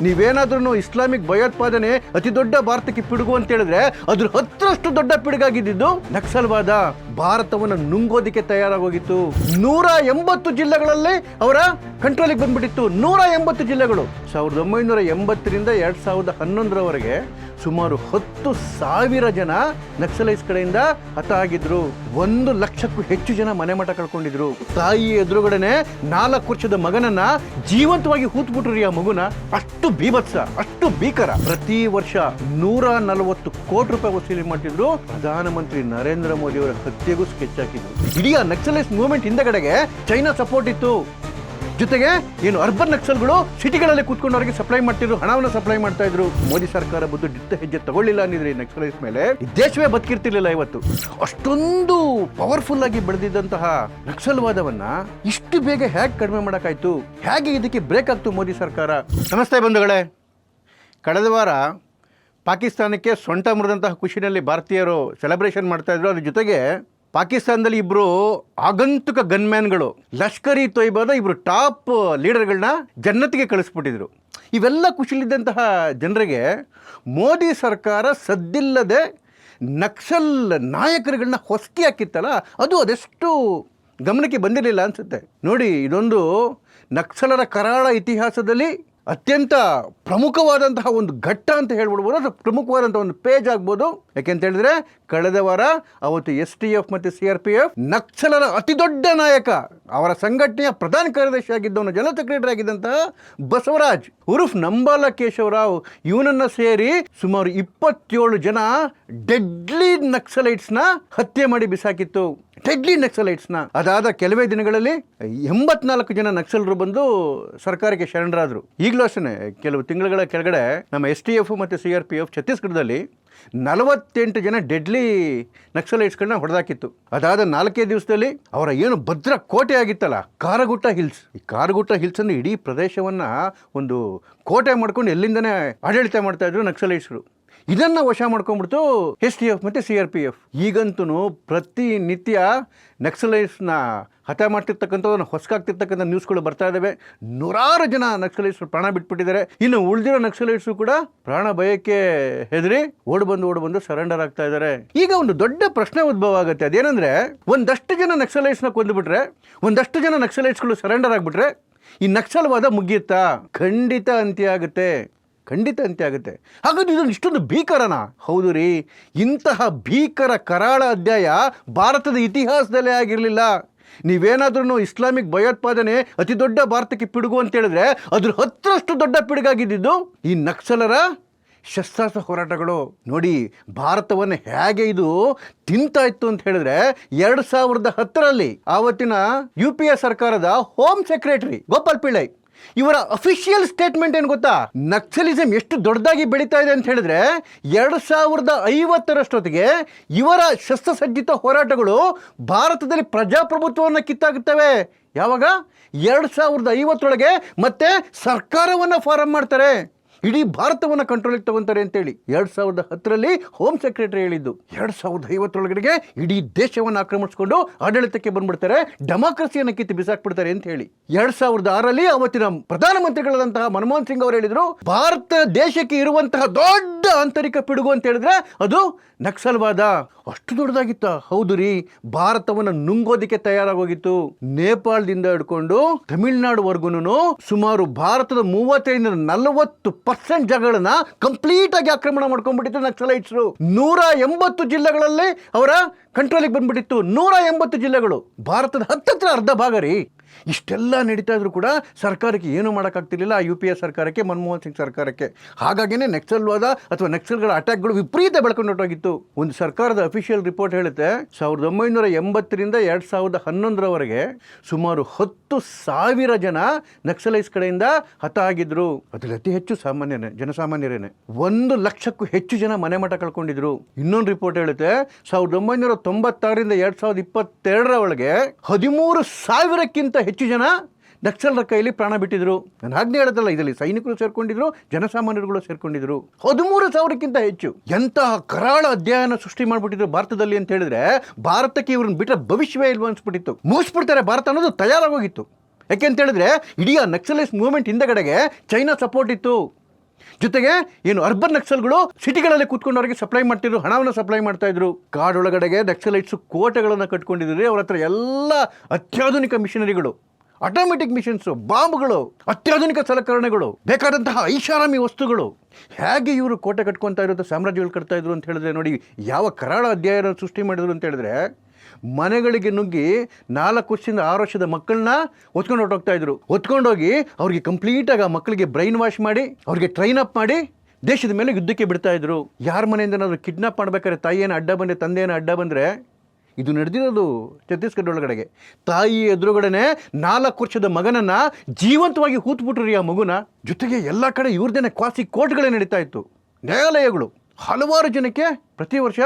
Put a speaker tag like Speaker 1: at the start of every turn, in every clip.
Speaker 1: ನೀವೇನಾದ್ರೂ ಇಸ್ಲಾಮಿಕ್ ಭಯೋತ್ಪಾದನೆ ಅತಿ ದೊಡ್ಡ ಭಾರತಕ್ಕೆ ಪಿಡುಗು ಅಂತ ಹೇಳಿದ್ರೆ ಅದ್ರ 10ರಷ್ಟು ದೊಡ್ಡ ಪಿಡುಗಾಗಿದ್ದು ನಕ್ಸಲ್ವಾದ. ಭಾರತವನ್ನು ನುಂಗೋದಿಕ್ಕೆ ತಯಾರಾಗೋಗಿತ್ತು. 180 ಜಿಲ್ಲೆಗಳಲ್ಲಿ ಅವರ ಕಂಟ್ರೋಲಿಗೆ ಬಂದ್ಬಿಟ್ಟಿತ್ತು. 180 ಜಿಲ್ಲೆಗಳು. 1980ರಿಂದ 2011ರವರೆಗೆ ಸುಮಾರು 10,000 ಜನ ನಕ್ಸಲೈಟ್ಸ್ ಕಡೆಯಿಂದ ಹತ ಆಗಿದ್ರು. 1 ಲಕ್ಷಕ್ಕೂ ಹೆಚ್ಚು ಜನ ಮನೆ ಮಠ ಕಳ್ಕೊಂಡಿದ್ರು. ತಾಯಿ ಎದುರುಗಡೆನೆ 4 ವರ್ಷದ ಮಗನನ್ನ ಜೀವಂತವಾಗಿ ಹೂತ್ಬಿಟ್ರಿ. ಆ ಮಗುನ ಅಷ್ಟು ಬೀಭತ್ಸ, ಅಷ್ಟು ಭೀಕರ. ಪ್ರತಿ ವರ್ಷ 140 ಕೋಟಿ ರೂಪಾಯಿ ವಸೂಲಿ ಮಾಡ್ತಿದ್ರು. ಪ್ರಧಾನಮಂತ್ರಿ ನರೇಂದ್ರ ಮೋದಿ ಅವರ ಹತ್ಯೆಗೂ ಸ್ಕೆಚ್ ಹಾಕಿದ್ರು. ಇಡೀ ನಕ್ಸಲೈಟ್ಸ್ ಮೂವ್ಮೆಂಟ್ ಹಿಂದೆಗಡೆಗೆ ಚೈನಾ ಸಪೋರ್ಟ್ ಇತ್ತು. ಜೊತೆಗೆ ಏನು ಅರ್ಬನ್ ನಕ್ಸಲ್ಗಳು ಸಿಟಿಗಳಲ್ಲಿ ಕೂತ್ಕೊಂಡು ಅವರಿಗೆ ಸಪ್ಲೈ ಮಾಡ್ತಿದ್ರು, ಹಣವನ್ನು ಸಪ್ಲೈ ಮಾಡ್ತಾ ಇದ್ರು. ಮೋದಿ ಸರ್ಕಾರ ಬಂದು ದಿಟ್ಟ ಹೆಜ್ಜೆ ತಗೊಳ್ಳಿಲ್ಲ ಅಂದಿದ್ರೆ ಈ ನಕ್ಸಲೈಟ್ಸ್ ಮೇಲೆ ಈ ದೇಶವೇ ಬದುಕಿರ್ತಿರ್ಲಿಲ್ಲ ಇವತ್ತು. ಅಷ್ಟೊಂದು ಪವರ್ಫುಲ್ ಆಗಿ ಬೆಳೆದಿದ್ದಂತಹ ನಕ್ಸಲ್ವಾದವನ್ನ ಇಷ್ಟು ಬೇಗ ಹೇಗೆ ಕಡಿಮೆ ಮಾಡೋಕ್ಕಾಯ್ತು? ಹೇಗೆ ಇದಕ್ಕೆ ಬ್ರೇಕ್ ಆಗ್ತು ಮೋದಿ ಸರ್ಕಾರ? ನಮಸ್ತೆ ಬಂಧುಗಳೇ. ಕಳೆದ ವಾರ ಪಾಕಿಸ್ತಾನಕ್ಕೆ ಸೊಂಟ ಮುರಿದಂತಹ ಖುಷಿನಲ್ಲಿ ಭಾರತೀಯರು ಸೆಲೆಬ್ರೇಷನ್ ಮಾಡ್ತಾ ಇದ್ರು. ಅದ್ರ ಜೊತೆಗೆ ಪಾಕಿಸ್ತಾನದಲ್ಲಿ ಇಬ್ಬರು ಆಗಂತುಕ ಗನ್ಮ್ಯಾನ್ಗಳು, ಲಷ್ಕರ್ ಇ ತೊಯ್ಬಾದ ಇಬ್ಬರು ಟಾಪ್ ಲೀಡರ್ಗಳನ್ನ ಜನ್ನತಿಗೆ ಕಳಿಸ್ಬಿಟ್ಟಿದ್ರು. ಇವೆಲ್ಲ ಖುಷಿಲಿದ್ದಂತಹ ಜನರಿಗೆ ಮೋದಿ ಸರ್ಕಾರ ಸದ್ದಿಲ್ಲದೆ ನಕ್ಸಲ್ ನಾಯಕರುಗಳನ್ನ ಹೊಸಕಿ ಹಾಕಿತ್ತಲ್ಲ, ಅದು ಅದೆಷ್ಟು ಗಮನಕ್ಕೆ ಬಂದಿರಲಿಲ್ಲ ಅನಿಸುತ್ತೆ. ನೋಡಿ, ಇದೊಂದು ನಕ್ಸಲರ ಕರಾಳ ಇತಿಹಾಸದಲ್ಲಿ ಅತ್ಯಂತ ಪ್ರಮುಖವಾದಂತಹ ಒಂದು ಘಟ್ಟ ಅಂತ ಹೇಳ್ಬಿಡ್ಬೋದು. ಅದು ಪ್ರಮುಖವಾದಂಥ ಒಂದು ಪೇಜ್ ಆಗ್ಬೋದು. ಯಾಕೆಂತ ಹೇಳಿದ್ರೆ ಕಳೆದ ವಾರ ಅವತ್ತು STF ಮತ್ತು CRPF ನಕ್ಸಲರ ಅತಿ ದೊಡ್ಡ ನಾಯಕ, ಅವರ ಸಂಘಟನೆಯ ಪ್ರಧಾನ ಕಾರ್ಯದರ್ಶಿ ಆಗಿದ್ದವನು, ಜನರಲ್ ಸೆಕ್ರೆಟರಿ ಆಗಿದ್ದಂತಹ ಬಸವರಾಜ್ ಉರುಫ್ ನಂಬಾಲ ಕೇಶವರಾವ್, ಇವನನ್ನ ಸೇರಿ ಸುಮಾರು 27 ಜನ ಡೆಡ್ಲಿ ನಕ್ಸಲೈಟ್ಸ್ನ ಹತ್ಯೆ ಮಾಡಿ ಬಿಸಾಕಿತ್ತು. ಡೆಡ್ಲಿ ನಕ್ಸಲೈಟ್ಸ್ನ. ಅದಾದ ಕೆಲವೇ ದಿನಗಳಲ್ಲಿ 84 ಜನ ನಕ್ಸಲರು ಬಂದು ಸರ್ಕಾರಕ್ಕೆ ಶರಣರಾದರು. ಈಗಲೂ ಅಷ್ಟೇ ಕೆಲವು ತಿಂಗಳುಗಳ ಕೆಳಗಡೆ ನಮ್ಮ STF ಮತ್ತು CRPF ಛತ್ತೀಸ್ಗಢದಲ್ಲಿ 48 ಜನ ಡೆಡ್ಲಿ ನಕ್ಸಲೈಟ್ಸ್ಗಳನ್ನ ಹೊಡೆದಾಕಿತ್ತು. ಅದಾದ 4 ದಿವಸದಲ್ಲಿ ಅವರ ಏನು ಭದ್ರ ಕೋಟೆ ಆಗಿತ್ತಲ್ಲ ಕಾರಗುಟ್ಟ ಹಿಲ್ಸ್, ಈ ಕಾರಗುಟ್ಟ ಹಿಲ್ಸ್ ಅನ್ನು ಇಡೀ ಪ್ರದೇಶವನ್ನ ಒಂದು ಕೋಟೆ ಮಾಡ್ಕೊಂಡು ಎಲ್ಲಿಂದನೇ ಆಡಳಿತ ಮಾಡ್ತಾ ಇದ್ರು ನಕ್ಸಲೈಟ್ಸ್ರು. ಇದನ್ನ ವಶ ಮಾಡ್ಕೊಂಡ್ಬಿಡ್ತು STF ಮತ್ತು CRPF. ಈಗಂತೂ ಪ್ರತಿನಿತ್ಯ ನಕ್ಸಲೈಟ್ಸ್ನ ಹತ್ಯೆ ಮಾಡ್ತಿರ್ತಕ್ಕಂಥದ್ದನ್ನು ಹೊಸಕಾಗ್ತಿರ್ತಕ್ಕಂಥ ನ್ಯೂಸ್ಗಳು ಬರ್ತಾ ಇದ್ದಾವೆ. 100 ಜನ ನಕ್ಸಲೈಟ್ಸ್ ಪ್ರಾಣ ಬಿಟ್ಬಿಟ್ಟಿದ್ದಾರೆ. ಇನ್ನು ಉಳಿದಿರೋ ನಕ್ಸಲೈಟ್ಸು ಕೂಡ ಪ್ರಾಣ ಭಯಕ್ಕೆ ಹೆದರಿ ಓಡ್ ಬಂದು ಸರೆಂಡರ್ ಆಗ್ತಾ ಇದ್ದಾರೆ. ಈಗ ಒಂದು ದೊಡ್ಡ ಪ್ರಶ್ನೆ ಉದ್ಭವ ಆಗುತ್ತೆ. ಅದೇನಂದ್ರೆ, ಒಂದಷ್ಟು ಜನ ನಕ್ಸಲೈಟ್ಸ್ನ ಕೊಂದುಬಿಟ್ರೆ, ಒಂದಷ್ಟು ಜನ ನಕ್ಸಲೈಟ್ಸ್ಗಳು ಸರೆಂಡರ್ ಆಗಿಬಿಟ್ರೆ ಈ ನಕ್ಸಲ್ವಾದ ಮುಗಿಯುತ್ತಾ? ಖಂಡಿತ ಅಂತ್ಯ ಆಗುತ್ತೆ. ಹಾಗಾದ್ರೆ ಇದೊಂದು ಇಷ್ಟೊಂದು ಭೀಕರನಾ? ಹೌದು ರೀ. ಇಂತಹ ಭೀಕರ ಕರಾಳ ಅಧ್ಯಾಯ ಭಾರತದ ಇತಿಹಾಸದಲ್ಲೇ ಆಗಿರಲಿಲ್ಲ. ನೀವೇನಾದ್ರೂ ಇಸ್ಲಾಮಿಕ್ ಭಯೋತ್ಪಾದನೆ ಅತಿ ದೊಡ್ಡ ಭಾರತಕ್ಕೆ ಪಿಡುಗು ಅಂತ ಹೇಳಿದ್ರೆ ಅದ್ರ 10ರಷ್ಟು ದೊಡ್ಡ ಪಿಡುಗಾಗಿದ್ದು ಈ ನಕ್ಸಲರ ಶಸ್ತ್ರಾಸ್ತ್ರ ಹೋರಾಟಗಳು. ನೋಡಿ, ಭಾರತವನ್ನು ಹೇಗೆ ಇದು ತಿಂತಾ ಇತ್ತು ಅಂತ ಹೇಳಿದ್ರೆ 2010ರಲ್ಲಿ ಆವತ್ತಿನ UPA ಸರ್ಕಾರದ ಹೋಮ್ ಸೆಕ್ರೆಟರಿ ಗೋಪಾಲ್ ಪಿಳ್ಳೈ ಇವರ ಅಫಿಷಿಯಲ್ ಸ್ಟೇಟ್ಮೆಂಟ್ ಏನು ಗೊತ್ತಾ? ನಕ್ಸಲಿಸಮ್ ಎಷ್ಟು ದೊಡ್ಡದಾಗಿ ಬೆಳೀತಾ ಇದೆ ಅಂತ ಹೇಳಿದ್ರೆ 2050ರಷ್ಟೊತ್ತಿಗೆ ಇವರ ಶಸ್ತ್ರಸಜ್ಜಿತ ಹೋರಾಟಗಳು ಭಾರತದಲ್ಲಿ ಪ್ರಜಾಪ್ರಭುತ್ವವನ್ನು ಕಿತ್ತಾಗುತ್ತವೆ. ಯಾವಾಗ? 2050ರೊಳಗೆ ಮತ್ತೆ ಸರ್ಕಾರವನ್ನು ಫಾರಂ ಮಾಡ್ತಾರೆ, ಇಡೀ ಭಾರತವನ್ನು ಕಂಟ್ರೋಲಿಗೆ ತಗೊಂತಾರೆ ಅಂತೇಳಿ 2010ರಲ್ಲಿ ಹೋಮ್ ಸೆಕ್ರೆಟರಿ ಹೇಳಿದ್ದು. 2050ರೊಳಗಡೆಗೆ ಇಡೀ ದೇಶವನ್ನು ಆಕ್ರಮಿಸಿಕೊಂಡು ಆಡಳಿತಕ್ಕೆ ಬಂದ್ಬಿಡ್ತಾರೆ, ಡೆಮಾಕ್ರಸಿಯನ್ನು ಕಿತ್ತು ಬಿಸಾಕ್ಬಿಡ್ತಾರೆ ಅಂತ ಹೇಳಿ 2006ರಲ್ಲಿ ಅವತ್ತಿನ ಪ್ರಧಾನಮಂತ್ರಿಗಳಾದಂತಹ ಮನಮೋಹನ್ ಸಿಂಗ್ ಅವರು ಹೇಳಿದ್ರು, ಭಾರತ ದೇಶಕ್ಕೆ ಇರುವಂತಹ ದೊಡ್ಡ ಆಂತರಿಕ ಪಿಡುಗು ಅಂತ ಹೇಳಿದ್ರೆ ಅದು ನಕ್ಸಲ್ವಾದ. ಅಷ್ಟು ದೊಡ್ಡದಾಗಿತ್ತ? ಹೌದು ರೀ. ಭಾರತವನ್ನು ನುಂಗೋದಿಕ್ಕೆ ತಯಾರಾಗೋಗಿತ್ತು. ನೇಪಾಳದಿಂದ ಹಿಡ್ಕೊಂಡು ತಮಿಳುನಾಡುವರೆಗೂ ಸುಮಾರು ಭಾರತದ 35-40% ಜಾಗಗಳನ್ನ ಕಂಪ್ಲೀಟ್ ಆಗಿ ಆಕ್ರಮಣ ಮಾಡ್ಕೊಂಡ್ಬಿಟ್ಟಿತ್ತು ನಕ್ಸಲೈಟ್ಸ್ರು. 180 ಜಿಲ್ಲೆಗಳಲ್ಲಿ ಅವರ ಕಂಟ್ರೋಲಿಗೆ ಬಂದ್ಬಿಟ್ಟಿತ್ತು. 180 ಜಿಲ್ಲೆಗಳು, ಭಾರತದ ಹತ್ತತ್ರ ಅರ್ಧ ಭಾಗ ರೀ. ಇಷ್ಟೆಲ್ಲ ನಡೀತಾ ಇದ್ರು ಕೂಡ ಸರ್ಕಾರಕ್ಕೆ ಏನು ಮಾಡೋಕ್ಕಾಗ್ತಿರ್ಲಿಲ್ಲ, UPA ಸರ್ಕಾರಕ್ಕೆ, ಮನಮೋಹನ್ ಸಿಂಗ್ ಸರ್ಕಾರಕ್ಕೆ. ಹಾಗಾಗಿನೇ ನಕ್ಸಲ್ವಾದ ಅಥವಾ ನಕ್ಸಲ್ಗಳ ಅಟ್ಯಾಕ್ಗಳು ವಿಪರೀತ ಬೆಳ್ಕೊಂಡೊಟ್ಟೋಗಿತ್ತು. ಒಂದು ಸರ್ಕಾರದ ಅಫಿಷಿಯಲ್ ರಿಪೋರ್ಟ್ ಹೇಳುತ್ತೆ, 1980ರಿಂದ 2011ರವರೆಗೆ ಸುಮಾರು 10,000 ಜನ ನಕ್ಸಲೈಟ್ಸ್ ಕಡೆಯಿಂದ ಹತ ಆಗಿದ್ರು. ಅದರಲ್ಲಿ ಅತಿ ಹೆಚ್ಚು ಜನಸಾಮಾನ್ಯರೇನೆ. 1 ಲಕ್ಷಕ್ಕೂ ಹೆಚ್ಚು ಜನ ಮನೆ ಮಠ ಕಳ್ಕೊಂಡಿದ್ರು. ಇನ್ನೊಂದು ರಿಪೋರ್ಟ್ ಹೇಳುತ್ತೆ, 1996ರಿಂದ 2022ರ ಒಳಗೆ 13,000ಕ್ಕಿಂತ ಹೆಚ್ಚು ಜನ ನಕ್ಸಲರ ಕೈಲಿ ಪ್ರಾಣ ಬಿಟ್ಟಿದ್ರು. ನಾನು ಆಜ್ಞೆ ಹೇಳೋದಲ್ಲ, ಇದರಲ್ಲಿ ಸೈನಿಕರು ಸೇರ್ಕೊಂಡಿದ್ರು, ಜನಸಾಮಾನ್ಯರುಗಳು ಸೇರ್ಕೊಂಡಿದ್ರು. 13,000ಕ್ಕಿಂತ ಹೆಚ್ಚು. ಎಂತಹ ಕರಾಳ ಅಧ್ಯಯನ ಸೃಷ್ಟಿ ಮಾಡಿಬಿಟ್ಟಿದ್ರು ಭಾರತದಲ್ಲಿ ಅಂತ ಹೇಳಿದ್ರೆ, ಭಾರತಕ್ಕೆ ಇವ್ರನ್ನ ಬಿಟ್ಟರೆ ಭವಿಷ್ಯವೇ ಇಲ್ವ ಅನ್ಸ್ಬಿಟ್ಟಿತ್ತು. ಮುಗಿಸ್ಬಿಡ್ತಾರೆ ಭಾರತ ಅನ್ನೋದು ತಯಾರಾಗೋಗಿತ್ತು. ಯಾಕೆ ಅಂತ ಹೇಳಿದ್ರೆ ಇಡೀ ನಕ್ಸಲೈಸ್ ಮೂವ್ಮೆಂಟ್ ಹಿಂದೆಗಡೆಗೆ ಚೈನಾ ಸಪೋರ್ಟ್ ಇತ್ತು. ಜೊತೆಗೆ ಏನು ಅರ್ಬನ್ ನಕ್ಸಲ್ಗಳು ಸಿಟಿಗಳಲ್ಲಿ ಕೂತ್ಕೊಂಡು ಅವರಿಗೆ ಸಪ್ಲೈ ಮಾಡ್ತಿದ್ರು, ಹಣವನ್ನು ಸಪ್ಲೈ ಮಾಡ್ತಾ ಇದ್ರು. ಕಾಡೊಳಗಡೆಗೆ ನಕ್ಸಲೈಟ್ಸ್ ಕೋಟೆಗಳನ್ನು ಕಟ್ಕೊಂಡಿದ್ರು. ಅವ್ರ ಹತ್ರ ಎಲ್ಲ ಅತ್ಯಾಧುನಿಕ ಮಿಷನರಿಗಳು, ಆಟೋಮೆಟಿಕ್ ಮಿಷನ್ಸು, ಬಾಂಬ್ಗಳು, ಅತ್ಯಾಧುನಿಕ ಸಲಕರಣೆಗಳು, ಬೇಕಾದಂತಹ ಐಷಾರಾಮಿ ವಸ್ತುಗಳು. ಹೇಗೆ ಇವರು ಕೋಟೆ ಕಟ್ಕೊತಾ ಇರೋದು, ಸಾಮ್ರಾಜ್ಯಗಳು ಕಟ್ತಾ ಇದ್ರು ಅಂತ ಹೇಳಿದ್ರೆ ನೋಡಿ, ಯಾವ ಕರಾಳ ಅಧ್ಯಾಯನ ಸೃಷ್ಟಿ ಮಾಡಿದ್ರು ಅಂತ ಹೇಳಿದ್ರೆ, ಮನೆಗಳಿಗೆ ನುಗ್ಗಿ 4 ವರ್ಷದಿಂದ 6 ವರ್ಷದ ಮಕ್ಕಳನ್ನ ಹೊತ್ಕೊಂಡು ಹೊರಟೋಗ್ತಾ ಇದ್ರು. ಹೊತ್ಕೊಂಡೋಗಿ ಅವ್ರಿಗೆ ಕಂಪ್ಲೀಟಾಗಿ ಆ ಮಕ್ಕಳಿಗೆ ಬ್ರೈನ್ ವಾಶ್ ಮಾಡಿ, ಅವ್ರಿಗೆ ಟ್ರೈನ್ ಅಪ್ ಮಾಡಿ ದೇಶದ ಮೇಲೆ ಯುದ್ಧಕ್ಕೆ ಬಿಡ್ತಾ ಇದ್ರು. ಯಾರ ಮನೆಯಿಂದ ಏನಾದರೂ ಕಿಡ್ನಾಪ್ ಮಾಡ್ಬೇಕಾದ್ರೆ ತಾಯಿಯನ್ನು ಅಡ್ಡ ಬಂದರೆ, ತಂದೆಯನ್ನು ಅಡ್ಡ ಬಂದರೆ, ಇದು ನಡೆದಿರೋದು ಛತ್ತೀಸ್ಗಢ ಒಳಗಡೆಗೆ. ತಾಯಿ ಎದುರುಗಡೆನೆ 4 ವರ್ಷದ ಮಗನನ್ನು ಜೀವಂತವಾಗಿ ಹೂತ್ಬಿಟ್ರು ರೀ ಆ ಮಗುನ. ಜೊತೆಗೆ ಎಲ್ಲ ಕಡೆ ಇವ್ರದ್ದೇನೆ ಕ್ವಾಸಿ ಕೋರ್ಟ್ಗಳೇ ನಡೀತಾ ಇತ್ತು, ನ್ಯಾಯಾಲಯಗಳು. ಹಲವಾರು ಜನಕ್ಕೆ ಪ್ರತಿ ವರ್ಷ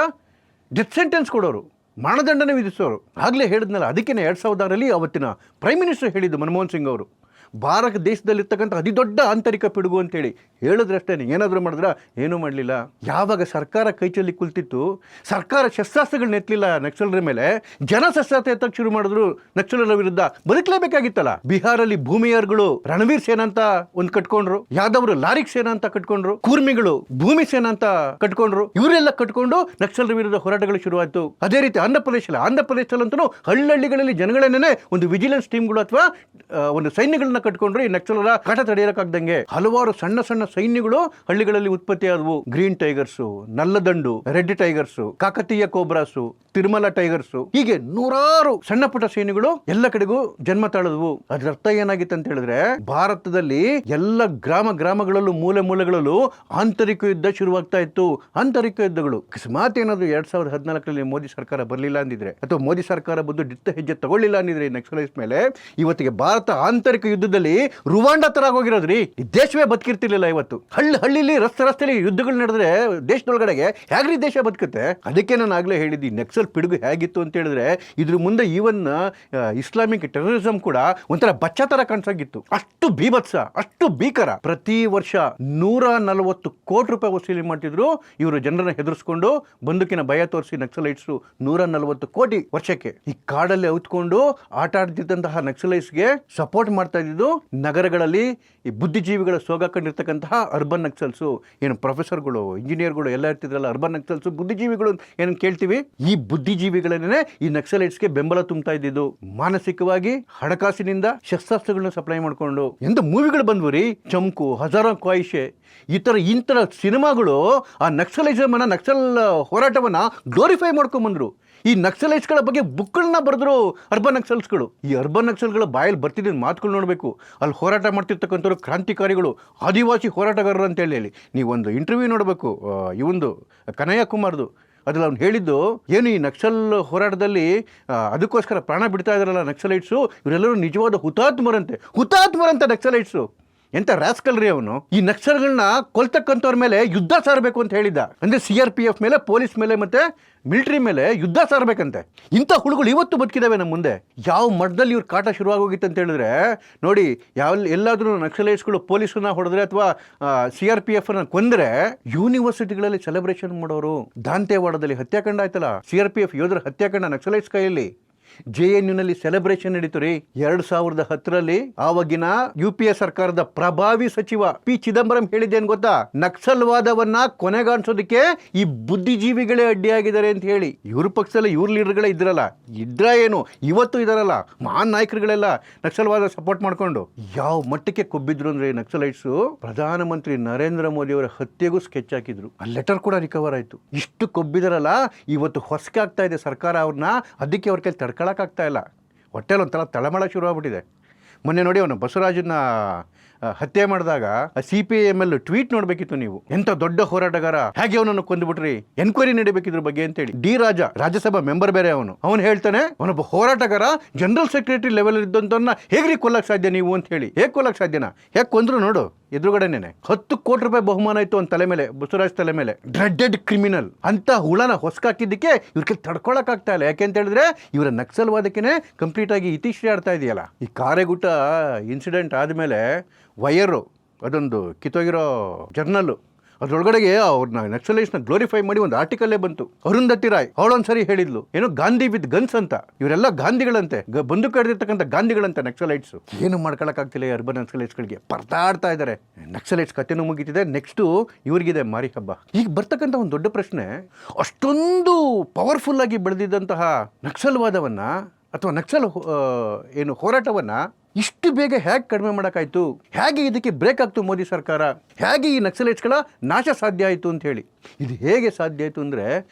Speaker 1: ಡೆತ್ ಸೆಂಟೆನ್ಸ್ ಕೊಡೋರು, ಮರಣದಂಡನೆ ವಿಧಿಸೋರು. ಆಗಲೇ ಹೇಳಿದ್ನಲ್ಲ, ಅದಕ್ಕೇ 2006ರಲ್ಲಿ ಅವತ್ತಿನ ಪ್ರೈಮ್ ಮಿನಿಸ್ಟರ್ ಹೇಳಿದ್ದು ಮನಮೋಹನ್ ಸಿಂಗ್ ಅವರು, ಭಾರತ ದೇಶದಲ್ಲಿರ್ತಕ್ಕಂಥ ಅತಿ ದೊಡ್ಡ ಆಂತರಿಕ ಪಿಡುಗು ಅಂತೇಳಿ ಹೇಳಿದ್ರಷ್ಟೇ. ಏನಾದರೂ ಮಾಡಿದ್ರ? ಏನೂ ಮಾಡಲಿಲ್ಲ. ಯಾವಾಗ ಸರ್ಕಾರ ಕೈಚಲ್ಲಿ ಕುಳಿತಿತ್ತು, ಸರ್ಕಾರ ಶಸ್ತ್ರಾಸ್ತ್ರಗಳನ್ನ ಎತ್ತಲಿಲ್ಲ ನಕ್ಸಲರ ಮೇಲೆ, ಜನ ಶಸ್ತ್ರಾಸ್ತ್ರ ಎತ್ತಕ್ಕೆ ಶುರು ಮಾಡಿದ್ರು ನಕ್ಸಲರ ವಿರುದ್ಧ. ಬದುಕಲೇಬೇಕಾಗಿತ್ತಲ್ಲ. ಬಿಹಾರಲ್ಲಿ ಭೂಮಿಯರ್ಗಳು ರಣವೀರ್ ಸೇನಾ ಅಂತ ಒಂದು ಕಟ್ಕೊಂಡ್ರು, ಯಾದವರು ಲಾರಿಕ್ ಸೇನಾ ಅಂತ ಕಟ್ಕೊಂಡ್ರು, ಕೂರ್ಮಿಗಳು ಭೂಮಿ ಸೇನಾ ಅಂತ ಕಟ್ಕೊಂಡ್ರು. ಇವರೆಲ್ಲ ಕಟ್ಕೊಂಡು ನಕ್ಸಲರ ವಿರುದ್ಧ ಹೋರಾಟಗಳು ಶುರುವಾಯಿತು. ಅದೇ ರೀತಿ ಆಂಧ್ರಪ್ರದೇಶದಲ್ಲಂತೂ ಹಳ್ಳಿಗಳಲ್ಲಿ ಜನಗಳನ್ನೇ ಒಂದು ವಿಜಿಲೆನ್ಸ್ ಟೀಮ್ಗಳು ಅಥವಾ ಒಂದು ಸೈನ್ಯಗಳನ್ನ ಕಟ್ಕೊಂಡ್ರು ಈ ನಕ್ಸಲರ ಕಾಟ ತಡೆಯೋಕ್ಕಾಗ್ದಂಗೆ. ಹಲವಾರು ಸಣ್ಣ ಸಣ್ಣ ಸೈನ್ಯಗಳು ಹಳ್ಳಿಗಳಲ್ಲಿ ಉತ್ಪತ್ತಿ ಆದವು. ಗ್ರೀನ್ ಟೈಗರ್ಸು, ನಲ್ಲದಂಡು, red tigers, Kakatiya cobras, Tirumala tigers, ಹೀಗೆ ನೂರಾರು ಸಣ್ಣ ಪುಟ್ಟ ಸೈನ್ಯಗಳು ಎಲ್ಲ ಕಡೆಗೂ ಜನ್ಮ ತಾಳದವು. ಅದ್ರ ಅರ್ಥ ಏನಾಗಿತ್ತು ಅಂತ ಹೇಳಿದ್ರೆ, ಭಾರತದಲ್ಲಿ ಎಲ್ಲ ಗ್ರಾಮಗಳಲ್ಲೂ ಮೂಲೆಗಳಲ್ಲೂ ಆಂತರಿಕ ಯುದ್ಧ ಶುರುವಾಗ್ತಾ ಇತ್ತು. ಆಂತರಿಕ ಯುದ್ಧಗಳು ಅಕಸ್ಮಾತ್ ಏನಾದ್ರು 2014ರಲ್ಲಿ ಮೋದಿ ಸರ್ಕಾರ ಬರಲಿಲ್ಲ ಅಂದಿದ್ರೆ, ಅಥವಾ ಮೋದಿ ಸರ್ಕಾರ ಬಂದು ದಿಟ್ಟ ಹೆಜ್ಜೆ ತಗೊಳ್ಳಿಲ್ಲ ಅಂದಿದ್ರೆ ನಕ್ಸಲೈಟ್ಸ್ ಮೇಲೆ, ಇವತ್ತಿಗೆ ಭಾರತ ಆಂತರಿಕ ಯುದ್ಧದಲ್ಲಿ ರುವಾಂಡ ತರ ಆಗೋಗಿರೋದ್ರಿ. ಈ ದೇಶವೇ ಬದುಕಿರ್ತಿರ್ಲಿಲ್ಲ. ಇವತ್ತು ಹಳ್ಳಿಲಿ ರಸ್ತೆಯಲ್ಲಿ ಯುದ್ಧಗಳು ನಡೆದ್ರೆ ದೇಶದೊಳಗಡೆಗೆ ಹೇಗ್ರಿ ದೇಶ ಬದುಕುತ್ತೆ? ಅದಕ್ಕೆ ನಾನು ಆಗ್ಲೇ ಹೇಳಿದ್ದಿ, ನಕ್ಸಲ್ ಪಿಡುಗು ಹೇಗಿತ್ತು ಅಂತ ಹೇಳಿದ್ರೆ, ಇದ್ರ ಮುಂದೆ ಈವನ್ ಇಸ್ಲಾಮಿಕ್ ಟೆರರಿಸಂ ಕೂಡ ಒಂಥರ ಬಚ್ಚ ತರ ಕಾಣಿಸಾಗಿತ್ತು. ಅಷ್ಟು ಬೀಭತ್ಸ, ಅಷ್ಟು ಭೀಕರ. ಪ್ರತಿ ವರ್ಷ 140 ಕೋಟಿ ರೂಪಾಯಿ ವಸೂಲಿ ಮಾಡ್ತಿದ್ರು ಇವರು. ಜನರನ್ನ ಹೆದರ್ಸ್ಕೊಂಡು ಬಂದೂಕಿನ ಭಯ ತೋರಿಸಿ ನಕ್ಸಲೈಟ್ಸ್ 140 ಕೋಟಿ ವರ್ಷಕ್ಕೆ ಈ ಕಾಡಲ್ಲಿ ಔತ್ಕೊಂಡು ಆಟ ಆಡ್ತಿದ್ದಂತಹ ನಕ್ಸಲೈಟ್ಸ್ಗೆ ಸಪೋರ್ಟ್ ಮಾಡ್ತಾ ಇದ್ದಿದ್ದು ನಗರಗಳಲ್ಲಿ ಈ ಬುದ್ಧಿಜೀವಿಗಳ ಸೋಗಾಕೊಂಡಿರ್ತಕ್ಕಂತಹ ಅರ್ಬನ್ ನಕ್ಸಲ್ಸು. ಏನು ಪ್ರೊಫೆಸರ್ಗಳು, ಇಂಜಿನಿಯರ್ಗಳು ಎಲ್ಲ ಇರ್ತಿದ್ರಲ್ಲ, ಅರ್ಬನ್ ನಕ್ಸಲ್ಸು, ಬುದ್ಧಿಜೀವಿಗಳು ಏನಂತ ಕೇಳ್ತೀವಿ. ಈ ಬುದ್ಧಿಜೀವಿಗಳನ್ನೇ ಈ ನಕ್ಸಲೈಟ್ಸ್ಗೆ ಬೆಂಬಲ ತುಂಬ್ತಾ ಇದ್ದಿದ್ದು. ಮಾನಸಿಕವಾಗಿ, ಹಣಕಾಸಿನಿಂದ ಶಸ್ತ್ರಾಸ್ತ್ರಗಳನ್ನ ಸಪ್ಲೈ ಮಾಡ್ಕೊಂಡು ಎಂತ ಮೂವಿಗಳು ಬಂದ್ವು ರೀ. ಚಂಕು, ಹಜಾರೋ ಖ್ವಾಯಿಷೆ, ಇಂಥರ ಸಿನಿಮಾಗಳು ಆ ನಕ್ಸಲೈಸಮ್ ಅನ್ನ, ನಕ್ಸಲ್ ಹೋರಾಟವನ್ನ ಗ್ಲೋರಿಫೈ ಮಾಡ್ಕೊಂಡ್ಬಂದ್ರು. ಈ ನಕ್ಸಲೈಟ್ಸ್ಗಳ ಬಗ್ಗೆ ಬುಕ್ಗಳನ್ನ ಬರೆದ್ರು ಅರ್ಬನ್ ನಕ್ಸಲ್ಸ್ಗಳು. ಈ ಅರ್ಬನ್ ನಕ್ಸಲ್ಗಳ ಬಾಯಲ್ಲಿ ಬರ್ತಿದ್ದ ಮಾತುಗಳು ನೋಡಬೇಕು. ಅಲ್ಲಿ ಹೋರಾಟ ಮಾಡ್ತಿರ್ತಕ್ಕಂಥವ್ರು ಕ್ರಾಂತಿಕಾರಿಗಳು, ಆದಿವಾಸಿ ಹೋರಾಟಗಾರರು ಅಂತ ಹೇಳಿ ನೀವೊಂದು ಇಂಟರ್ವ್ಯೂ ನೋಡಬೇಕು. ಇವಂದು ಕನಯ್ಯ ಕುಮಾರ್ದು. ಅದ್ರಲ್ಲಿ ಅವ್ನು ಹೇಳಿದ್ದು ಏನು, ಈ ನಕ್ಸಲ್ ಹೋರಾಟದಲ್ಲಿ ಅದಕ್ಕೋಸ್ಕರ ಪ್ರಾಣ ಬಿಡ್ತಾ ಇದಾರಲ್ಲ ನಕ್ಸಲೈಟ್ಸು, ಇವರೆಲ್ಲರೂ ನಿಜವಾದ ಹುತಾತ್ಮರಂತೆ ನಕ್ಸಲೈಟ್ಸು. ಎಂತ ರಾಸ್ಕಲ್ ರೀ ಅವನು. ಈ ನಕ್ಸಲ್ಗಳನ್ನ ಕೊಲ್ತಕ್ಕಂಥವ್ರ ಮೇಲೆ ಯುದ್ಧ ಸಾರಬೇಕು ಅಂತ ಹೇಳಿದ್ದ. ಅಂದ್ರೆ CRPF ಮೇಲೆ, ಪೊಲೀಸ್ ಮೇಲೆ ಮತ್ತೆ ಮಿಲಿಟರಿ ಮೇಲೆ ಯುದ್ಧ ಸಾರಬೇಕಂತೆ. ಇಂಥ ಹುಳುಗಳು ಇವತ್ತು ಬದುಕಿದಾವೆ ನಮ್ಮ ಮುಂದೆ. ಯಾವ ಮಟ್ಟದಲ್ಲಿ ಇವ್ರ ಕಾಟ ಶುರುವಾಗೋಗಿತ್ತು ಅಂತ ಹೇಳಿದ್ರೆ ನೋಡಿ, ಎಲ್ಲಾದ್ರೂ ನಕ್ಸಲೈಟ್ಸ್ಗಳು ಪೊಲೀಸನ್ನ ಹೊಡೆದ್ರೆ ಅಥವಾ CRPF ಕೊಂದ್ರೆ ಯೂನಿವರ್ಸಿಟಿಗಳಲ್ಲಿ ಸೆಲೆಬ್ರೇಷನ್ ಮಾಡೋರು. ದಾಂತೆವಾಡದಲ್ಲಿ ಹತ್ಯಾಕಾಂಡ ಆಯ್ತಲ್ಲ, CRPF ಯೋಧರ ಹತ್ಯಾಕಾಂಡ ನಕ್ಸಲೈಟ್ಸ್ ಕೈಯಲ್ಲಿ. JNUನಲ್ಲಿ ಸೆಲೆಬ್ರೇಷನ್ ನಡೀತು ರೀ 2010ರಲ್ಲಿ. ಆವಾಗಿನ UPA ಸರ್ಕಾರದ ಪ್ರಭಾವಿ ಸಚಿವ P. ಚಿದಂಬರಂ ಹೇಳಿದ್ದೇನು ಗೊತ್ತಾ, ನಕ್ಸಲ್ವಾದವನ್ನ ಕೊನೆಗಾಣಿಸೋದಕ್ಕೆ ಈ ಬುದ್ಧಿಜೀವಿಗಳೇ ಅಡ್ಡಿಯಾಗಿದ್ದಾರೆ ಅಂತ ಹೇಳಿ. ಇವ್ರ ಪಕ್ಷದಲ್ಲಿ ಇವ್ರ ಲೀಡರ್ಗಳೇ ಇದ್ರ ಏನು ಇವತ್ತು ಇದಾರಲ್ಲ ಮಹಾನ್ ನಾಯಕರುಗಳೆಲ್ಲ ನಕ್ಸಲ್ವಾದ ಸಪೋರ್ಟ್ ಮಾಡ್ಕೊಂಡು ಯಾವ ಮಟ್ಟಕ್ಕೆ ಕೊಬ್ಬಿದ್ರು ಅಂದ್ರೆ ನಕ್ಸಲೈಟ್ಸು, ಪ್ರಧಾನಮಂತ್ರಿ ನರೇಂದ್ರ ಮೋದಿ ಅವರ ಹತ್ಯೆಗೂ ಸ್ಕೆಚ್ ಹಾಕಿದ್ರು. ಆ ಲೆಟರ್ ಕೂಡ ರಿಕವರ್ ಆಯ್ತು. ಇಷ್ಟು ಕೊಬ್ಬಿದಾರಲ್ಲ, ಇವತ್ತು ಹೊಸಕೆ ಆಗ್ತಾ ಇದೆ ಸರ್ಕಾರ ಅವ್ರನ್ನ. ಅದಕ್ಕೆ ಅವ್ರ ಕೈಲಿ ತಡ್ಕೊಳಕ್ಕಾಗ್ತಾ ಇಲ್ಲ. ಹೊಟ್ಟೆಲಿ ಒಂಥರ ತಳಮಳ ಶುರು ಆಗ್ಬಿಟ್ಟಿದೆ. ಮೊನ್ನೆ ನೋಡಿ, ಅವನು ಬಸವರಾಜನ್ನ ಹತ್ಯೆ ಮಾಡಿದಾಗ CPIML ಟ್ವೀಟ್ ನೋಡ್ಬೇಕಿತ್ತು ನೀವು. ಎಂತ ದೊಡ್ಡ ಹೋರಾಟಗಾರ, ಹೇಗೆ ಅವನನ್ನು ಕೊಂದುಬಿಟ್ರಿ, ಎನ್ಕ್ವೈರಿ ನಡೀಬೇಕಿದ್ರ ಬಗ್ಗೆ ಅಂತೇಳಿ. ಡಿ ರಾಜಾ ರಾಜ್ಯಸಭಾ ಮೆಂಬರ್ ಬೇರೆ ಅವನು ಹೇಳ್ತಾನೆ, ಅವನೊಬ್ಬ ಹೋರಾಟಗಾರ, ಜನರಲ್ ಸೆಕ್ರೆಟರಿ ಲೆವೆಲ್ ಇದ್ದಂತವನ್ನ ಹೇಗ್ರಿ ಕೊಲ್ಲಕ್ ಸಾಧ್ಯ ನೀವು ಅಂತ ಹೇಳಿ. ಹೇಗೆ ಕೊಲ್ಲಕ್ ಸಾಧ್ಯನಾ? ಹೇಗೆ ಕೊಂದ್ರು ನೋಡು ಎದುರುಗಡೆನೆ. 10 ಕೋಟಿ ರೂಪಾಯಿ ಬಹುಮಾನ ಇತ್ತು ಅವನ ತಲೆ ಮೇಲೆ, ಬಸವರಾಜ್ ತಲೆ ಮೇಲೆ. ಡ್ರೆಡೆಡ್ ಕ್ರಿಮಿನಲ್ ಅಂತ ಹುಳನ ಹೊಸಕಾಕಿದ್ದಕ್ಕೆ ಇವ್ರಿಗೆ ತಡ್ಕೊಳಕ್ ಆಗ್ತಾ ಇಲ್ಲ. ಯಾಕೆ ಅಂತ ಹೇಳಿದ್ರೆ ಇವರ ನಕ್ಸಲ್ವಾದಕ್ಕೆ ಕಂಪ್ಲೀಟ್ ಆಗಿ ಇತಿಶ್ರೀ ಆಡ್ತಾ ಇದೆಯಲ್ಲ. ಈ ಕಾರೆಗುಟ್ಟ ಇನ್ಸಿಡೆಂಟ್ ಆದಮೇಲೆ ವೈಯರು, ಅದೊಂದು ಕಿತ್ತೋಗಿರೋ ಜರ್ನಲ್ಲು, ಅದ್ರೊಳಗಡೆಗೆ ಅವ್ರನ್ನ ನಕ್ಸಲೈಟ್ಸ್ನ ಗ್ಲೋರಿಫೈ ಮಾಡಿ ಒಂದು ಆರ್ಟಿಕಲ್ಲೇ ಬಂತು. ಅರುಂಧತಿ ರಾಯ್ ಅವಳೊಂದ್ಸರಿ ಹೇಳಿದ್ಲು, ಏನೋ ಗಾಂಧಿ ವಿತ್ ಗನ್ಸ್ ಅಂತ. ಇವರೆಲ್ಲ ಗಾಂಧಿಗಳಂತೆ, ಬಂದೂಕು ಹಿಡಿದಿರ್ತಕ್ಕಂಥ ಗಾಂಧಿಗಳಂತೆ ನಕ್ಸಲೈಟ್ಸ್. ಏನು ಮಾಡ್ಕೊಳಕ್ಕಾಗ್ತಿಲ್ಲ ಅರ್ಬನ್ ನಕ್ಸಲೈಟ್ಸ್ಗಳಿಗೆ, ಪರದಾಡ್ತಾ ಇದ್ದಾರೆ. ನಕ್ಸಲೈಟ್ಸ್ ಕಥೆನೂ ಮುಗಿತಿದೆ, ನೆಕ್ಸ್ಟು ಇವ್ರಿಗಿದೆ ಮಾರಿ ಹಬ್ಬ. ಈಗ ಬರ್ತಕ್ಕಂಥ ಒಂದು ದೊಡ್ಡ ಪ್ರಶ್ನೆ, ಅಷ್ಟೊಂದು ಪವರ್ಫುಲ್ ಆಗಿ ಬೆಳೆದಿದ್ದಂತಹ ನಕ್ಸಲ್ವಾದವನ್ನ ಅಥವಾ ನಕ್ಸಲ್ ಹೋರಾಟವನ್ನ ಇಷ್ಟು ಬೇಗ ಹೇಗೆ ಕಡಿಮೆ ಮಾಡೋಕ್ಕಾಯ್ತು, ಹೇಗೆ ಇದಕ್ಕೆ ಬ್ರೇಕ್ ಆಗ್ತು ಮೋದಿ ಸರ್ಕಾರ, ಹೇಗೆ ಈ ನಕ್ಸಲೈಟ್ಸ್ಗಳ ನಾಶ ಸಾಧ್ಯ ಆಯಿತು ಅಂತ ಹೇಳಿ. ಇದು ಹೇಗೆ ಸಾಧ್ಯ ಆಯಿತು ಅಂದರೆ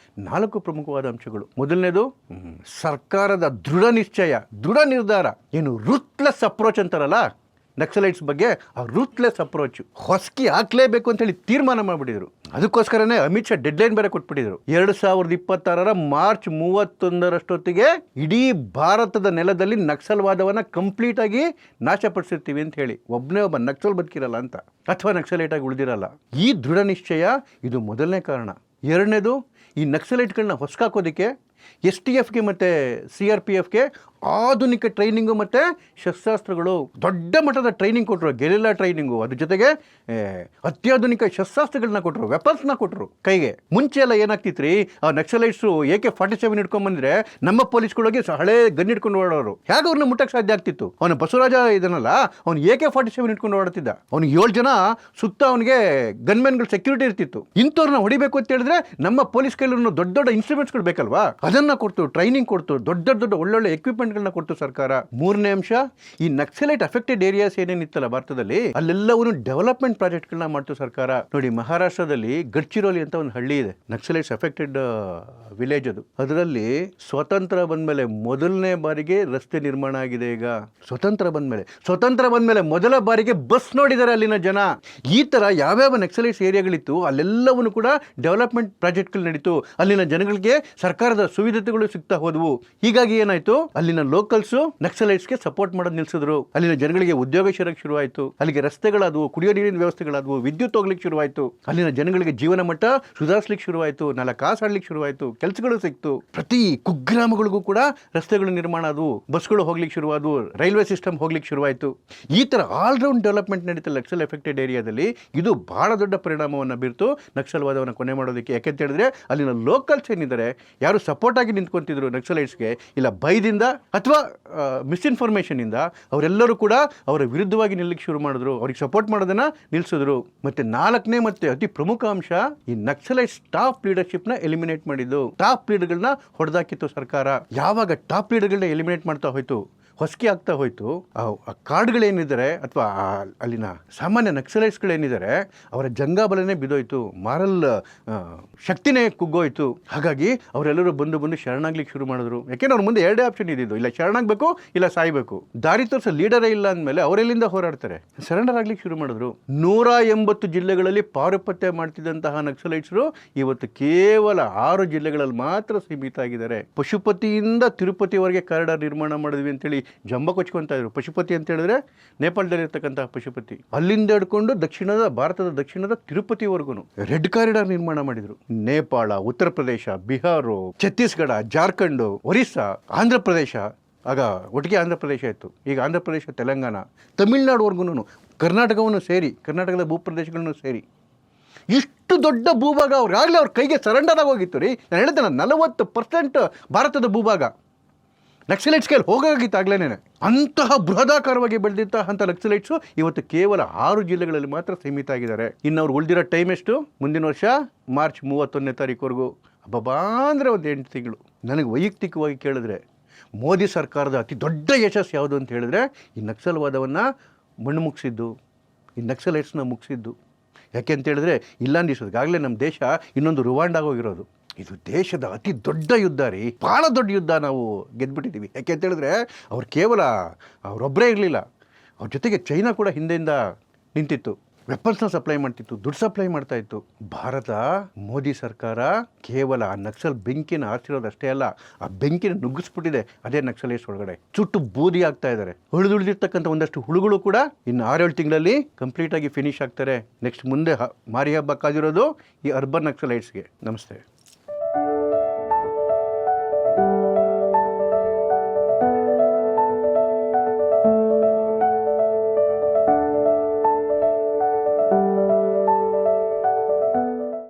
Speaker 1: 4 ಪ್ರಮುಖವಾದ ಅಂಶಗಳು. ಮೊದಲನೇದು ಸರ್ಕಾರದ ದೃಢ ನಿಶ್ಚಯ, ದೃಢ ನಿರ್ಧಾರ. ಏನು ರೂತ್ಲೆಸ್ ಅಪ್ರೋಚ್ ಅಂತಾರಲ್ಲ ನಕ್ಸಲೈಟ್ಸ್ ಬಗ್ಗೆ, ಆ ರೂತ್ಲೆಸ್ ಅಪ್ರೋಚ್ ಹೊಸಕಿ ಹಾಕ್ಲೇಬೇಕು ಅಂತೇಳಿ ತೀರ್ಮಾನ ಮಾಡಿಬಿಟ್ಟಿದ್ರು. ಅದಕ್ಕೋಸ್ಕರನೇ ಅಮಿತ್ ಶಾ ಡೆಡ್ಲೈನ್ ಬೇರೆ ಕೊಟ್ಬಿಟ್ಟಿದ್ರು. 2026 ಮಾರ್ಚ್ 31 ಇಡೀ ಭಾರತದ ನೆಲದಲ್ಲಿ ನಕ್ಸಲ್ವಾದವನ್ನ ಕಂಪ್ಲೀಟ್ ಆಗಿ ನಾಶಪಡಿಸಿರ್ತೀವಿ ಅಂತ ಹೇಳಿ. ಒಬ್ಬನೇ ಒಬ್ಬ ನಕ್ಸಲ್ ಬದುಕಿರಲ್ಲ ಅಂತ, ಅಥವಾ ನಕ್ಸಲೈಟ್ ಆಗಿ ಉಳಿದಿರಲ್ಲ. ಈ ದೃಢ ನಿಶ್ಚಯ ಇದು ಮೊದಲನೇ ಕಾರಣ. ಎರಡನೇದು, ಈ ನಕ್ಸಲೈಟ್ಗಳನ್ನ ಹೊಸಕಾಕೋದಕ್ಕೆ STFಗೆ ಮತ್ತು CRPFಗೆ ಆಧುನಿಕ ಟ್ರೈನಿಂಗು ಮತ್ತು ಶಸ್ತ್ರಾಸ್ತ್ರಗಳು, ದೊಡ್ಡ ಮಟ್ಟದ ಟ್ರೈನಿಂಗ್ ಕೊಟ್ಟರು, ಗೆರಿಲ್ಲಾ ಟ್ರೈನಿಂಗು. ಅದ್ರ ಜೊತೆಗೆ ಅತ್ಯಾಧುನಿಕ ಶಸ್ತ್ರಾಸ್ತ್ರಗಳನ್ನ ಕೊಟ್ಟರು, ವೆಪನ್ಸ್ನ ಕೊಟ್ಟರು ಕೈಗೆ. ಮುಂಚೆ ಎಲ್ಲ ಏನಾಗ್ತಿತ್ತು ರೀ, ಆ ನಕ್ಸಲೈಟ್ಸು AK-47 ಹಿಡ್ಕೊಂಡ್ಬಂದ್ರೆ ನಮ್ಮ ಪೊಲೀಸ್ಗಳಿಗೆ ಹಳೆ ಗನ್ ಹಿಡ್ಕೊಂಡು ಓಡೋರು. ಹೇಗೆ ಅವ್ರನ್ನ ಮುಟ್ಟಕ್ಕೆ ಸಾಧ್ಯ ಆಗ್ತಿತ್ತು? ಅವನು ಬಸವರಾಜ ಇದನ್ನಲ್ಲ, ಅವ್ನು AK-47 ಹಿಡ್ಕೊಂಡು ಓಡುತ್ತಿದ್ದ. ಅವ್ನಿಗೆ 7 ಜನ ಸುತ್ತ ಅವನಿಗೆ ಗನ್ಮೆನ್ಗಳು ಸೆಕ್ಯೂರಿಟಿ ಇರ್ತಿತ್ತು. ಇಂಥವ್ರನ್ನ ಹೊಡಿಬೇಕು ಅಂತ ಹೇಳಿದ್ರೆ ನಮ್ಮ ಪೊಲೀಸ್ ಕೈಲಿ ದೊಡ್ಡ ದೊಡ್ಡ ಇನ್ಸ್ಟ್ರೂಮೆಂಟ್ಸ್ಗಳು ಬೇಕಲ್ವಾ, ಅದನ್ನ ಕೊಡ್ತು, ಟ್ರೈನಿಂಗ್ ಕೊಡ್ತು, ದೊಡ್ಡ ದೊಡ್ಡ ಒಳ್ಳೊಳ್ಳೆ ಎಕ್ವಿಪ್ಮೆಂಟ್ಗಳನ್ನ ಕೊಡ್ತು ಸರ್ಕಾರ. ಮೂರನೇ ಅಂಶ, ಈ ನಕ್ಸಲೈಟ್ ಅಫೆಕ್ಟೆಡ್ ಏರಿಯಾಸ್ ಏನೇನಿತ್ತಲ್ಲ ಭಾರತದಲ್ಲಿ, ಅಲ್ಲೆಲ್ಲವೂ ಡೆವಲಪ್ಮೆಂಟ್ ಪ್ರಾಜೆಕ್ಟ್ಗಳನ್ನ ಮಾಡ್ತು ಸರ್ಕಾರ. ನೋಡಿ, ಮಹಾರಾಷ್ಟ್ರದಲ್ಲಿ ಗಡ್ಚಿರೋಲಿ ಅಂತ ಒಂದು ಹಳ್ಳಿ ಇದೆ, ನಕ್ಸಲೈಟ್ಸ್ ಅಫೆಕ್ಟೆಡ್ ವಿಲೇಜ್ ಅದು. ಅದರಲ್ಲಿ ಸ್ವತಂತ್ರ ಬಂದ್ಮೇಲೆ ಮೊದಲನೇ ಬಾರಿಗೆ ರಸ್ತೆ ನಿರ್ಮಾಣ ಆಗಿದೆ. ಈಗ ಸ್ವತಂತ್ರ ಬಂದ್ಮೇಲೆ ಮೊದಲ ಬಾರಿಗೆ ಬಸ್ ನೋಡಿದ್ದಾರೆ ಅಲ್ಲಿನ ಜನ. ಈ ತರ ಯಾವ್ಯಾವ ನಕ್ಸಲೈಟ್ಸ್ ಏರಿಯಾಗಳಿತ್ತು ಅಲ್ಲೆಲ್ಲವೂ ಕೂಡ ಡೆವಲಪ್ಮೆಂಟ್ ಪ್ರಾಜೆಕ್ಟ್ಗಳು ನಡೀತು. ಅಲ್ಲಿನ ಜನಗಳಿಗೆ ಸರ್ಕಾರದ ಸುವಿಧತೆಗಳು ಸಿಗ್ತಾ ಹೋದವು. ಹೀಗಾಗಿ ಏನಾಯ್ತು, ಅಲ್ಲಿನ ಲೋಕಲ್ಸ್ ನಕ್ಸಲೈಟ್ಸ್ಗೆ ಸಪೋರ್ಟ್ ಮಾಡೋದು ನಿಲ್ಸಿದ್ರು. ಅಲ್ಲಿನ ಜನಗಳಿಗೆ ಉದ್ಯೋಗ ಸಿಗಕ್ಕೆ ಶುರುವಾಯಿತು, ಅಲ್ಲಿಗೆ ರಸ್ತೆಗಳಾದವು, ಕುಡಿಯೋ ನೀರಿನ ವ್ಯವಸ್ಥೆಗಳಾದವು, ವಿದ್ಯುತ್ ಹೋಗ್ಲಿಕ್ಕೆ ಶುರುವಾಯಿತು, ಅಲ್ಲಿನ ಜನಗಳಿಗೆ ಜೀವನ ಮಟ್ಟ ಸುಧಾರಿಸ್ಲಿಕ್ಕೆ ಶುರುವಾಯಿತು, 4 ಕಾಸು ಆಡ್ಲಿಕ್ಕೆ ಶುರುವಾಯಿತು, ಕೆಲಸಗಳು ಸಿಕ್ತು. ಪ್ರತಿ ಕುಗ್ರಾಮಗಳಿಗೂ ಕೂಡ ರಸ್ತೆಗಳು ನಿರ್ಮಾಣ ಆದವು, ಬಸ್ಗಳು ಹೋಗ್ಲಿಕ್ಕೆ ಶುರುವಾದವು, ರೈಲ್ವೆ ಸಿಸ್ಟಮ್ ಹೋಗ್ಲಿಕ್ಕೆ ಶುರುವಾಯಿತು. ಈ ತರ ಆಲ್ರೌಂಡ್ ಡೆವಲಪ್ಮೆಂಟ್ ನಡೀತಾ ನಕ್ಸಲ್ ಎಫೆಕ್ಟೆಡ್ ಏರಿಯಾದಲ್ಲಿ. ಇದು ಬಹಳ ದೊಡ್ಡ ಪರಿಣಾಮವನ್ನು ಬೀರ್ತು ನಕ್ಸಲ್ವಾದವನ್ನು ಕೊನೆ ಮಾಡೋದಕ್ಕೆ. ಯಾಕೆಂತ ಹೇಳಿದ್ರೆ ಅಲ್ಲಿನ ಲೋಕಲ್ಸ್ ಏನಿದ್ದಾರೆ, ಯಾರು ಸಪೋರ್ಟ್ ಆಗಿ ನಿಂತ್ಕೊಂತಿದ್ರು ನಕ್ಸಲೈಟ್ಸ್ಗೆ, ಇಲ್ಲ ಭಯದಿಂದ ಅಥವಾ ಮಿಸ್ಇನ್ಫಾರ್ಮೇಷನ್ ಇಂದ, ಅವರೆಲ್ಲರೂ ಕೂಡ ಅವರ ವಿರುದ್ಧವಾಗಿ ನಿಲ್ಲಕ್ಕೆ ಶುರು ಮಾಡಿದ್ರು, ಅವ್ರಿಗೆ ಸಪೋರ್ಟ್ ಮಾಡೋದನ್ನ ನಿಲ್ಲಿಸಿದ್ರು. ಮತ್ತೆ 4ನೇ ಮತ್ತೆ ಅತಿ ಪ್ರಮುಖ ಅಂಶ, ಈ ನಕ್ಸಲೈಟ್ಸ್ ಟಾಪ್ ಲೀಡರ್ಶಿಪ್ನ ಎಲಿಮಿನೇಟ್ ಮಾಡಿದ್ದು. ಟಾಪ್ ಲೀಡರ್ಗಳನ್ನ ಹೊಡೆದಾಕಿತ್ತು ಸರ್ಕಾರ. ಯಾವಾಗ ಟಾಪ್ ಲೀಡರ್ಗಳನ್ನ ಎಲಿಮಿನೇಟ್ ಮಾಡ್ತಾ ಹೋಯ್ತು, ಹೊಸಕಿ ಆಗ್ತಾ ಹೋಯ್ತು, ಆ ಕಾರ್ಡ್ಗಳೇನಿದ್ದಾರೆ ಅಥವಾ ಅಲ್ಲಿನ ಸಾಮಾನ್ಯ ನಕ್ಸಲೈಟ್ಸ್ಗಳೇನಿದ್ದಾರೆ ಅವರ ಜಂಗಾಬಲನೇ ಬಿದ್ದೋಯ್ತು, ಮಾರಲ್ ಶಕ್ತಿನೇ ಕುಗ್ಗೋಯ್ತು. ಹಾಗಾಗಿ ಅವರೆಲ್ಲರೂ ಬಂದು ಶರಣಾಗ್ಲಿಕ್ಕೆ ಶುರು ಮಾಡಿದ್ರು. ಯಾಕೆಂದ್ರೆ ಅವ್ರ ಮುಂದೆ 2 ಆಪ್ಷನ್ ಇದ್ದಿದ್ದು, ಇಲ್ಲ ಶರಣಾಗಬೇಕು ಇಲ್ಲ ಸಾಯ್ಬೇಕು. ದಾರಿ ತೋರಿಸೋ ಲೀಡರೇ ಇಲ್ಲ ಅಂದಮೇಲೆ ಅವರೆಲ್ಲಿಂದ ಹೋರಾಡ್ತಾರೆ, ಸರೆಂಡರ್ ಆಗ್ಲಿಕ್ಕೆ ಶುರು ಮಾಡಿದ್ರು. 180 ಜಿಲ್ಲೆಗಳಲ್ಲಿ ಪಾರುಪತ್ಯ ಮಾಡ್ತಿದ್ದಂತಹ ನಕ್ಸಲೈಟ್ಸ್ರು ಇವತ್ತು ಕೇವಲ 6 ಜಿಲ್ಲೆಗಳಲ್ಲಿ ಮಾತ್ರ ಸೀಮಿತ ಆಗಿದ್ದಾರೆ. ಪಶುಪತಿಯಿಂದ ತಿರುಪತಿವರೆಗೆ ಕಾರಿಡಾರ್ ನಿರ್ಮಾಣ ಮಾಡಿದ್ವಿ ಅಂತೇಳಿ ಜಂಬ ಕೊಚ್ಕೊಂತ ಇದ್ರು. ಪಶುಪತಿ ಅಂತ ಹೇಳಿದ್ರೆ ನೇಪಾಳದಲ್ಲಿರ್ತಕ್ಕಂತಹ ಪಶುಪತಿ, ಅಲ್ಲಿಂದ ಹಿಡ್ಕೊಂಡು ಭಾರತದ ದಕ್ಷಿಣದ ತಿರುಪತಿವರೆಗೂ ರೆಡ್ ಕಾರಿಡಾರ್ ನಿರ್ಮಾಣ ಮಾಡಿದ್ರು. ನೇಪಾಳ, ಉತ್ತರ ಪ್ರದೇಶ, ಬಿಹಾರ, ಛತ್ತೀಸ್ಗಢ, ಜಾರ್ಖಂಡ್, ಒರಿಸ್ಸಾ, ಆಂಧ್ರ ಪ್ರದೇಶ, ಆಗ ಒಟ್ಟಿಗೆ ಆಂಧ್ರ ಪ್ರದೇಶ ಇತ್ತು, ಈಗ ಆಂಧ್ರ ಪ್ರದೇಶ, ತೆಲಂಗಾಣ, ತಮಿಳ್ನಾಡುವರೆಗೂ, ಕರ್ನಾಟಕವನ್ನು ಸೇರಿ, ಕರ್ನಾಟಕದ ಭೂಪ್ರದೇಶಗಳನ್ನು ಸೇರಿ ಇಷ್ಟು ದೊಡ್ಡ ಭೂಭಾಗ ಅವ್ರಿಗಾಗಲೇ ಅವ್ರ ಕೈಗೆ ಸರೆಂಡರ್ ಆಗೋಗಿತ್ತು ರೀ. ನಾನು ಹೇಳಿದೆ, 40% ಭಾರತದ ಭೂಭಾಗ ನಕ್ಸಲೈಟ್ಸ್ ಕೈಲಿ ಹೋಗಾಗಿತ್ತಾಗ್ಲೇನೆ. ಅಂತಹ ಬೃಹದಾಕಾರವಾಗಿ ಬೆಳೆದಿದ್ದಂತಹ ನಕ್ಸಲೈಟ್ಸು ಇವತ್ತು ಕೇವಲ 6 ಜಿಲ್ಲೆಗಳಲ್ಲಿ ಮಾತ್ರ ಸೀಮಿತ ಆಗಿದ್ದಾರೆ. ಇನ್ನು ಅವ್ರು ಉಳಿದಿರೋ ಟೈಮ್ ಎಷ್ಟು? ಮುಂದಿನ ವರ್ಷ ಮಾರ್ಚ್ 31 ಹಬ್ಬಬಾ ಅಂದರೆ ಒಂದು 8 ತಿಂಗಳು. ನನಗೆ ವೈಯಕ್ತಿಕವಾಗಿ ಕೇಳಿದ್ರೆ ಮೋದಿ ಸರ್ಕಾರದ ಅತಿ ದೊಡ್ಡ ಯಶಸ್ಸು ಯಾವುದು ಅಂತ ಹೇಳಿದ್ರೆ ಈ ನಕ್ಸಲ್ವಾದವನ್ನು ಮಣ್ಣು ಮುಗಿಸಿದ್ದು, ಈ ನಕ್ಸಲೈಟ್ಸ್ನ ಮುಗಿಸಿದ್ದು. ಯಾಕೆ ಅಂತ ಹೇಳಿದ್ರೆ ಇಲ್ಲ ಅಂದಿಸೋದಾಗಲೇ ನಮ್ಮ ದೇಶ ಇನ್ನೊಂದು ರುವಾಂಡ ಆಗೋಗಿರೋದು. ಇದು ದೇಶದ ಅತಿ ದೊಡ್ಡ ಯುದ್ಧ ರೀ, ಭಾಳ ದೊಡ್ಡ ಯುದ್ಧ ನಾವು ಗೆದ್ದುಬಿಟ್ಟಿದ್ದೀವಿ. ಯಾಕೆ ಅಂತ ಹೇಳಿದ್ರೆ ಅವ್ರು ಕೇವಲ ಅವರೊಬ್ಬರೇ ಇರಲಿಲ್ಲ, ಅವ್ರ ಜೊತೆಗೆ ಚೈನಾ ಕೂಡ ಹಿಂದೆಯಿಂದ ನಿಂತಿತ್ತು, ವೆಪನ್ಸ್ನ ಸಪ್ಲೈ ಮಾಡ್ತಿತ್ತು, ದುಡ್ಡು ಸಪ್ಲೈ ಮಾಡ್ತಾ ಇತ್ತು. ಭಾರತ ಮೋದಿ ಸರ್ಕಾರ ಕೇವಲ ಆ ನಕ್ಸಲ್ ಬೆಂಕಿನ ಆರ್ಸಿರೋದಷ್ಟೇ ಅಲ್ಲ, ಆ ಬೆಂಕಿನ ನುಗ್ಗಿಸ್ಬಿಟ್ಟಿದೆ. ಅದೇ ನಕ್ಸಲೈಟ್ಸ್ ಒಳಗಡೆ ಸುಟ್ಟು ಬೂದಿ ಆಗ್ತಾ ಇದ್ದಾರೆ. ಉಳಿದಿರ್ತಕ್ಕಂಥ ಒಂದಷ್ಟು ಹುಳುಗಳು ಕೂಡ ಇನ್ನು 6-7 ತಿಂಗಳಲ್ಲಿ ಕಂಪ್ಲೀಟಾಗಿ ಫಿನಿಶ್ ಆಗ್ತಾರೆ. ನೆಕ್ಸ್ಟ್ ಮುಂದೆ ಮಾರಿ ಹಬ್ಬ ಕಾದಿರೋದು ಈ ಅರ್ಬನ್ ನಕ್ಸಲೈಟ್ಸ್ಗೆ. ನಮಸ್ತೆ.